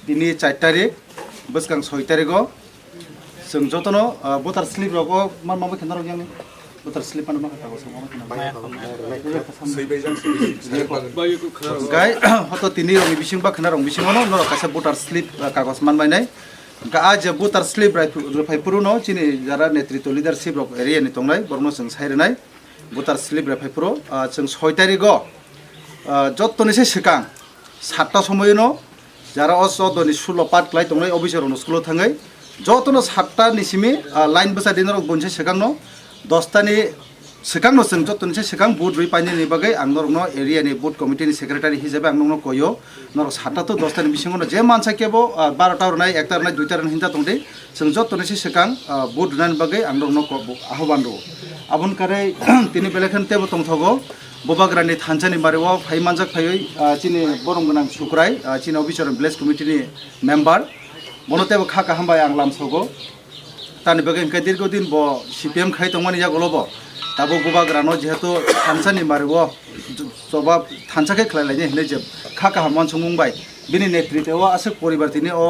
তিনি 4 তারিখ বসকাং 6 তারিখও जों जतनो भटार स्लिप रको मान माबा केना रग यानि भटार स्लिप मान माबा कागज माबा केना गाय हतो तिनि रंग बिसिं बा केना रंग बिसिं न कासा भटार स्लिप कागज मान मायनाय गा आज भटार स्लिप रफाय पुरुनो चिनि जारा नेतृत्व लिडारशिप रक एरिया नि तंनाय बरनो जों सायरनाय भटार स्लिप रफाय पुरो जों 6 तारिखो जतनोसे सिगां 7टा समयनो जारा असदनि 16 पाट क्लाय तंनाय अफिसारनो स्कुलाव थाङै जतनो 7टा निसिमि लाइन बसा दिनर बनसे सिगांनो 10टानि सिगांनो जों जतनोसे सिगां बुट रुइ पाइनि बागै आं नरनो एरियानि बुट कमिटिनि सेक्रेटारि हिसाबै आं नरनो कयो नर 7टा तो 10टानि बिसिङनो जे मानसा केबो 12टा रनाय 1टा रनाय 2टा रनाय हिंता दंदे जों जतनोसे सिगां बुट रुनानि बागै आं नरनो आह्वान दो आबुन कारै तिनि बेलेखन तेबो तंथगो बबाग्रानि थानसानि बारेव फाइ मानजाक फायै चिनि बरम गोनां सुक्राय चिनि अफिसार भिलेज कमिटिनि मेम्बार बनतेबो खाका हामबाय आं लामसगो तानि बागै इंका दीर्घदिन ब सीपीएम खाय तंमानि जागलबो दाबो बबाग्रानो जेहेतु थानसानि बारेव जबा थानसाखै खलायलायनि हने जे खाका हाममान सुमुंबाय बिनि नेतृत्वआव आसक परिबार तिनि ओ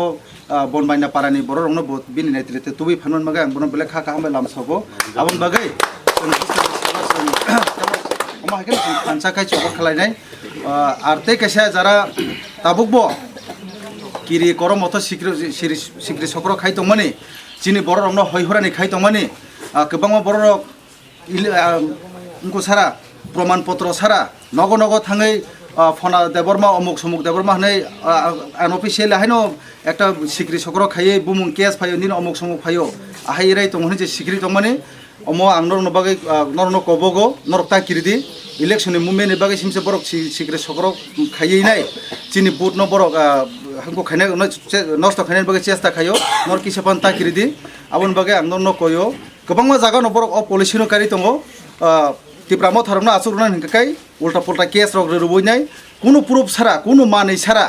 बनबायना पारानि बर रंनो बिनि नेतृत्व तुबि फानमन बागै आं बन बेले खाका हामबाय लामसगो आबन बागै माहायके थानसाखै जबा खलायनाय आरते कैसा जारा ताबुकबो किरि करम मथ सिक्रि सक्र खाय तंमानि चिनि बर रंनो हयहरानि खाय तंमानि गोबां बर उनको सारा प्रमाण पत्र सारा नगो नगो थाङै फना देबरमा अमुक समुक देबरमा हनै अनअफिसियेल हायनो एकटा सिक्रि सक्र खायै बुमुं केस फायो निन अमुक समुक फायो आहायराय तंहनि जे सिक्रि तंमानि अमो आं नरनो बागै नरनो कबगो नरकता किरिदि इलेक्शन मुभमेन्ट बागै सिमसे बरक सिक्रि सक्र खायै नाय चिनि बुट न बरक हमको खाने नष्ट खाने बागै चेष्टा खायो नर किसेपान ताकिरिदि आबन बागै आं नरनो कयो गोबां जागा न बरक अ पलिसिनो कारि दंगो तिप्रामो थारमना आसुरना हिंकाय उल्टा पुल्टा केस रग रुबोयनाय कुनु प्रुफ सारा कुनु मानै सारा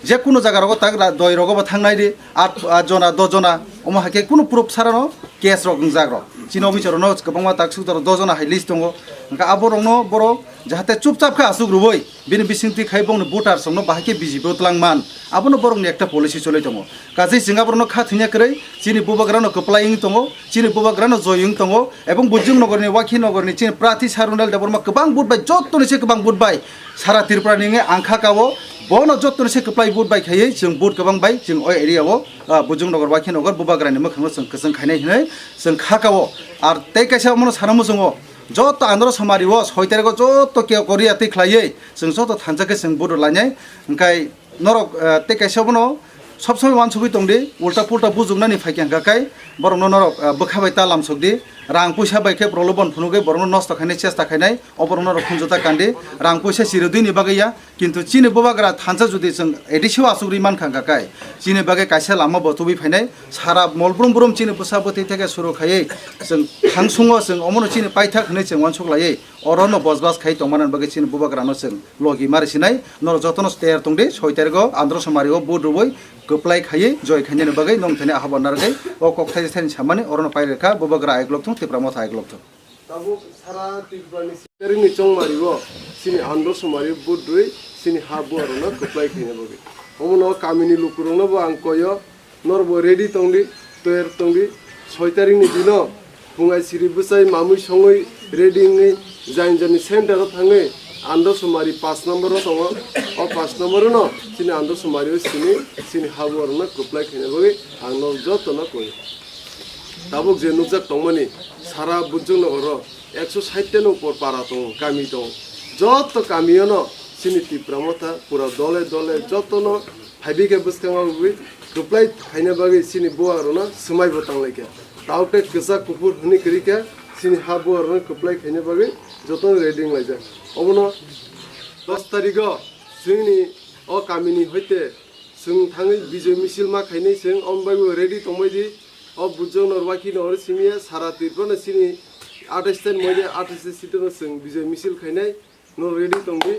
जे कुनु जागा रग ताक दय रगबो थांनाय दि 8 जना 10 जना अमा हाके कुनु प्रुफ सारा न केस रग जाग्र चिनो बिचारनो गोबां ताक सुदर 10 जना हाय लिस्ट दंगो हिंका आबो रंनो बर जाहाथे चुपचाप खा आसुक रुबोय बिनि बिसिंति खायबंनो भोटार संनो बाहाके बिजिबो तलांमान आबोनो बरंनि एकटा पलिसि चलै दङ गासै सिंगाबरनो खाथिnya करै चिनि बुबाग्रानो कप्लायिं दङ चिनि बुबाग्रानो जयिं दङ एबं बुजिं नगरनि वाखि नगरनि चिनि प्राथि सारुनाल देबरमा गोबां बुटबाय जत्तनिसे गोबां बुटबाय सारा त्रिपुरानि आंखा कावो बनो जत्तनिसे कप्लाय बुटबाय खायै जों बुट गोबां बाय जों अ एरियाव बुजिं नगर वाखि नगर बुबाग्रानि मोखांनो जों खायनाय हिनै जों खाकावो आर तै कैसा मनो सारामो जोङो जत आंद्र समारिव 6 तारिखो जत के करिया तै खलायै जों जत थानजाके जों बुट लायनाय ओंखाय नरक ते कैसाबनो सब समय मानसुबि दंदि उल्टा पुल्टा बुजुगनानि फायकें गाकाय बरनो नरक बखाबाय ता लामसकदि रां पैसा बायखे प्रलोभन फुनुगै बरनो नष्ट खायनाय चेष्टा खायनाय अबरनो खुंजता कान्दी रां पैसा सिरोदिनि बागैया किन्तु चिनि बबाग्रा थानसा जुदि जों एडिसिव आसुग्रि मानखां गाकाय चिनि बागै कायसा लामा बतुबि फायनाय सारा मलब्रुम ब्रुम चिनि बसाबति थेके सुरु खायै जों थांसुङो जों अमनो चिनि पाइथा खनै जों वानसक लायै अरनो बसबास खाय तंमानन बागै चिनि बबाग्रानो जों लगी मारिसिनाय नर जतनो स्टेयर तंदि 6 तारिखो आंद्र समारिव बुट रुबै गोप्लाय खायै जय खायनो बागै नंथानि आह्वान नारगै अ कक्थाय थानि सामानि अरनो पाइरेखा बबाग्रा आइग्लबथों तिप्रामो थाइग्लबथों ताबो सारा तिप्रानि सिरिनि चंमारिव सिनि आंद्र समारिव बुट रुइ सिनि हाबु अरनो गोप्लाय खायनो बागै हमनो कामिनि लुकुरनो बो आं कयो नरबो रेडी तंदि तयार तंदि 6 तारिखनि दिनो फुङाय सिरि बुसाय मामुइ सङै रेडिंनि जाइनजनि सेन्टाराव थाङै आंद्र समारि 5 नम्बर दङ अ 5 नम्बर न सिनि आंद्र समारिव सिनि हाबु अरनो गोप्लाय खायनो बागै आं न जतनो कयो ताबुक जे नुकजाक तंमानि सारा बुजुं नगर 160 नो ऊपर पारा दं गामि दं जत गामियानो सिनि तिप्रामथा पुरा दले दले जतनो फाइबिके बुसखाङाव गोप्लाय खायनो बागै सिनि बुआरनो समायबो तांलायके ताउटे गोसा कुपुर हुनि करिके सिनि हाबु अरनो गोप्लाय खायनो बागै जतनो रेडिं लायजा अबनो 10 तारिखो जोंनि अ गामिनि हयते जों थाङै बिजय मिছিল मा खायनै जों अमबायबो रेडी तंबायदि अ बुजों नरवाखि नर सिमिया सारा तिरपन सिनि 28 दिन मयदे 28 सिटनो जों बिजय मिছিল खायनाय न रेडी तंदि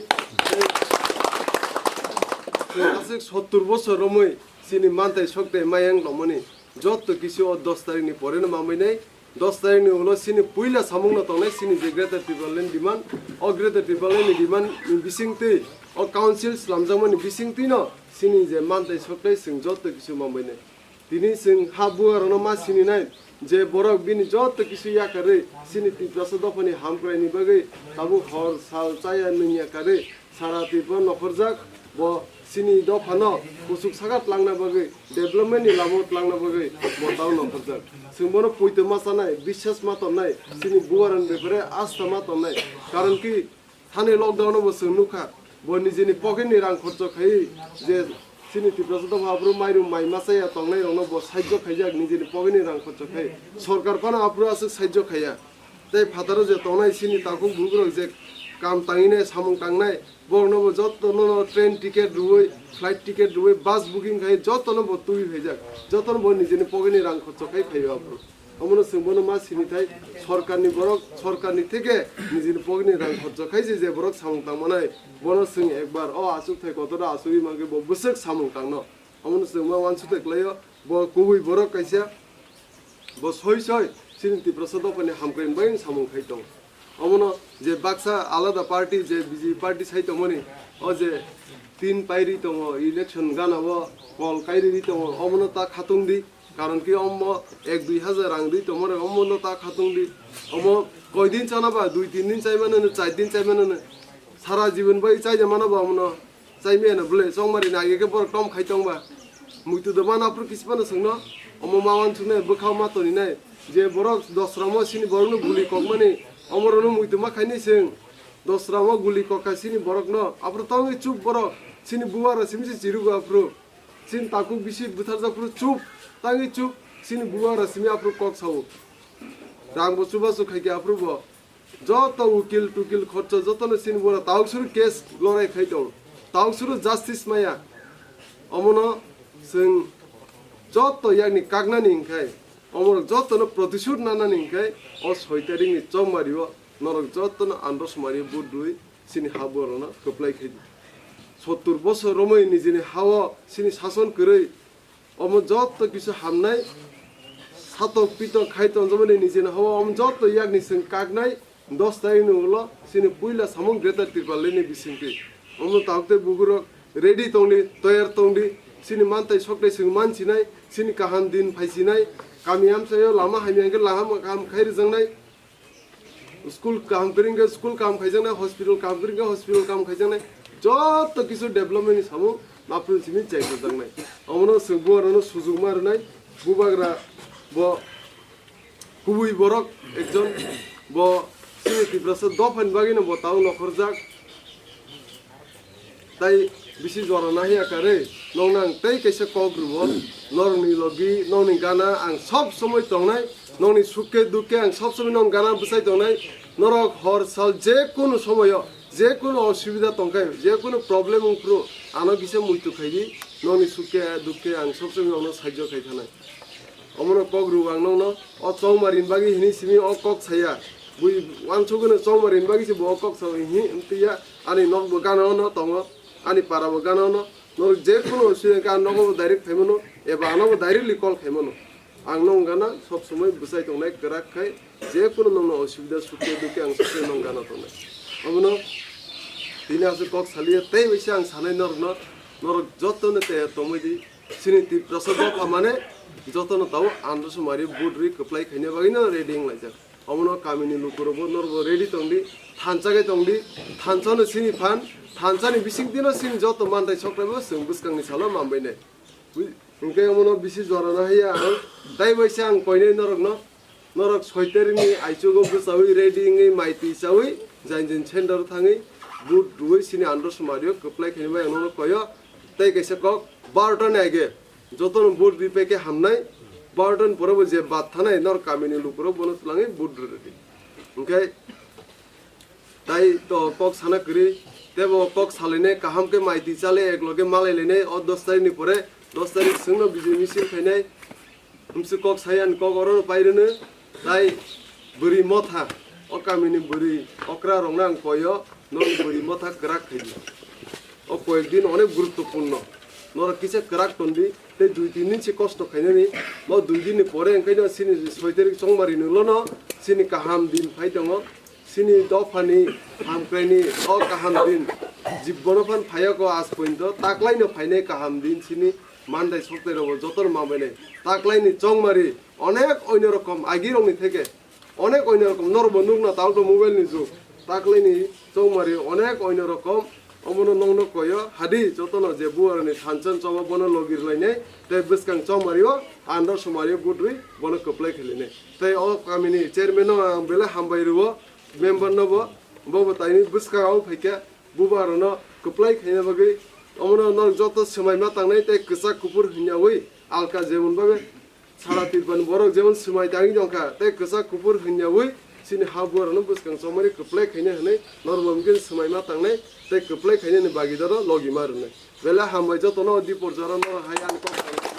गासै 70 বছর रमै सिनि मानताय सकते मायang लमनि जत किसि 10 तारिखनि परेनो मामैनाय 10 tarik ni ulo sini puila samung na tongnai sini je greater tripleland demand o greater tripleland ni demand ni bisingti o council slamjangma ni bisingti no sini je mantai soklai sing jot kisu mambaine tini sing habu arono ma sini nai je borok bini jot kisu yakare sini Tripura dopani hamkrai ni bagai tabu hor sal chaya ni yakare sara Tripura nokhorjak bo sini dopano kusuk sagat langna bagai development ni lamot langna bagai bo taw nokhorjak singbono puite masanai বিশ্বাস maton nai sini buaran before asta maton nai karon ki thane lockdown bo sungnuka bo nijini pocket ni rang khorcho khai je sini Tripura apro mairu mai masaya tongnai rongno bo saijjo khaijak nijini pocket ni rang khorcho khai sarkar pana apro asuk saijjo khaya tai phataro je tongnai sini taku bugrok je kam tangine samung tangnai borno bo jotno train ticket ruoi flight ticket ruoi bus booking khai jotno bo tui hejak jotno bo nijini pocket ni rang khorcho khai khayo apro amno singbono ma sini thai sarkarni borok sarkarni theke nijini pocket ni rang khorcho khai je borok samung tangmanai bono sing ekbar o asuk thai kotora asuri mage bo busuk samung tangno amno sing ma wan sutek layo bo kubui borok kaisa bo soi sini Tripura dopani hamkren bain samung khai tong amno je baksa alada party je BJP party sai tomoni o je 3 pairi tomo election ganabo kol kairi tomo amno ta khatung di karon ki ammo 1-2 rang di tomor amno ta khatung di ammo koi din chana ba 2-3 din chai manane 4 din chai manane sara Jibon bai chai jamana ba amno chai me na bule songmari na ge bor tom khai tong ba muitu da mana apro kisbana sungno ammo mawan chune bukhaw ma to ni nai je borok 10 ramo sini borno guli kokmani amorono muitu ma khaini sing 10 ramo guli kokka sini borok no apro tangi chup borok sini buwara simsi chiru ga apro sin taku bisi butharja apro chup tangi chup sini buwara simi apro kok sau rang bo chuba su khai ke apro bo joto ukil tukil khorcho jotono sini bora tausuru case lorai khai to tausuru justice maya amono sing joto yani kagna ning khai amor jotono protisud nana ning khai o 6 tarik ni chongmaribo norok jotono andros mari budui sini haborona koplai khai 70 বছর রমই নিজেনি হাওয়া সিনি শাসন করে অম যত কিছু হামনাই সাতক পিতক খাইত জমনে নিজেনি হাওয়া অম যত ইয়াগনি সিং কাগনাই 10 তারিখ হলো সিনি পুইলা সামং গ্রেটার ত্রিপালেনি বিসিংকে অম তাকতে বুগুরক রেডি তংনি তৈয়ার তংদি সিনি মানতাই সকলে সিং মানছিনাই সিনি কাহান দিন ফাইছিনাই কামিয়াম সাयो লামা হামিয়াঙ্গে লাহাম কাম খাইর জংনাই school cum করিঙ্গে school cum খাইজংনাই hospital কাম করিঙ্গে হসপিটাল কাম খাইজংনাই যত কিছু ডেভেলপমেন্ট সামু মাপ্রুন সিমি চাইতো দাংনাই আমনো সুগুয়ারনো সুযোগ মারনাই বুবাগ্রা ব কুবুই বরক একজন ব সিমি Tripura দফান বাগিনো বতাও নখরজাক তাই বিসি জরানা হিয়া কারে নংনাং তাই কাইসা কগ্রুব নরনি লগি নংনি গানা আং সব সময় তংনাই নংনি সুখে দুঃখে আং সব সময় নং গানা বসাই তংনাই নরক হর সাল যে কোনো সময় যে কোনো অসুবিধা তংকাই যে কোনো প্রবলেম উপ্রো আনো কিসে মুইতু খাইদি ননি সুখে দুঃখে আং সবসময় অন সাহায্য খাই থানাই অমন কগ্রু আং নন অ চৌমারিন বাগি হিনি সিমি অ কক ছায়া বুই ওয়ানছগনে চৌমারিন বাগি সে ব কক ছাও হি ইমতিয়া আনি নক গানা ন তং আনি পারাব গানা ন নর যে কোনো অসুবিধা কা নগো ডাইরেক্ট খাইমনো এবা আনগো ডাইরেক্টলি কল খাইমনো আং নং গানা সবসময় বসাই তংনাই করাক খাই যে কোনো নন অসুবিধা সুখে দুঃখে আং সবসময় নং গানা তংনাই অমন দিনে আছে কক সালিয়ে তাই বেশি আং সানাই নরক যতনে তে তমদি সিনি Tripura মানে যতনে তাও আন্দ্রস মারি বুডরি কপ্লাই খাইনে বাগিনা রেডিং লাইজা অমন কামিনি লুকুরব নরব রেডি তংদি থানচাগাই তংদি থানচানো সিনি ফান থানচানি বিসিং দিনো সিনি যত মানতাই সকরাবো সং বুসকাংনি সালো মামবাইনে উনকে অমন বিসি জরানা হাইয়া আং তাই বেশি আং কইনে নরক 6 তারিখনি আইচুগো বসাউই রেডিং মাইতি সাউই জাইনজিন সেন্টার থাঙি বুট রুই সিনি আন্দ্রস মারিও কপ্লাই খাইবা এনো কয় তাই কাইসা কক 12টা নাইগে যতন বুট বিপেকে হামনাই 12টন পরব যে বাত থানাই নর কামিনি লুকুরো বনস লাঙি বুট রেডি ওকে তাই তো কক সানা করি দেব কক সালিনে কাহামকে মাইতি চালে একলগে মালাইলেনে অ 10 তারিখনি পরে 10 তারিখ সিংনো বিজে মিছিল খাইনাই উমসে কক সায়ান কক অরন পাইরেনে তাই বুরি মথা ও কামিনি বুরি অকরা রংনাং কয় নন বুরি মথা করাক খাইদি ও কয়েকদিন অনেক গুরুত্বপূর্ণ nor kisa kerak tondi te 2-3 din si kosto khaine ni mo 2 din ni pore engkai no sini soiter chongmari nulo no sini kaham din phai dongo sini dofani hamkraini o kaham din jibbonophan phayako as pointo taklai no phaine kaham din sini mandai sokte robo jotor mabene taklai ni chongmari onek oino rokom agirong ni theke onek oino rokom nor bonduk na talto mobile ni ju taklai ni chongmari onek oino rokom omono nongno koyo hadi jotono je buarni thanchan choma bono logir laine te biskang chomario andor somario gudri bono koplai kheline te o kamini chairman no bela hambairuo member no bo taini biskang au phaike bubarono koplai khaine bagi omono no joto semai ma tangnai te kisa kupur hinyawi alka jemon babe sara tirban borok jemon semai tangi jongka te kisa kupur hinyawi sini habuarono biskang chomari koplai khaine hne normal gin semai ma tangnai te koplai khaine ni bagidaro logi marune bela hambai jotono dipor jarano hayan ko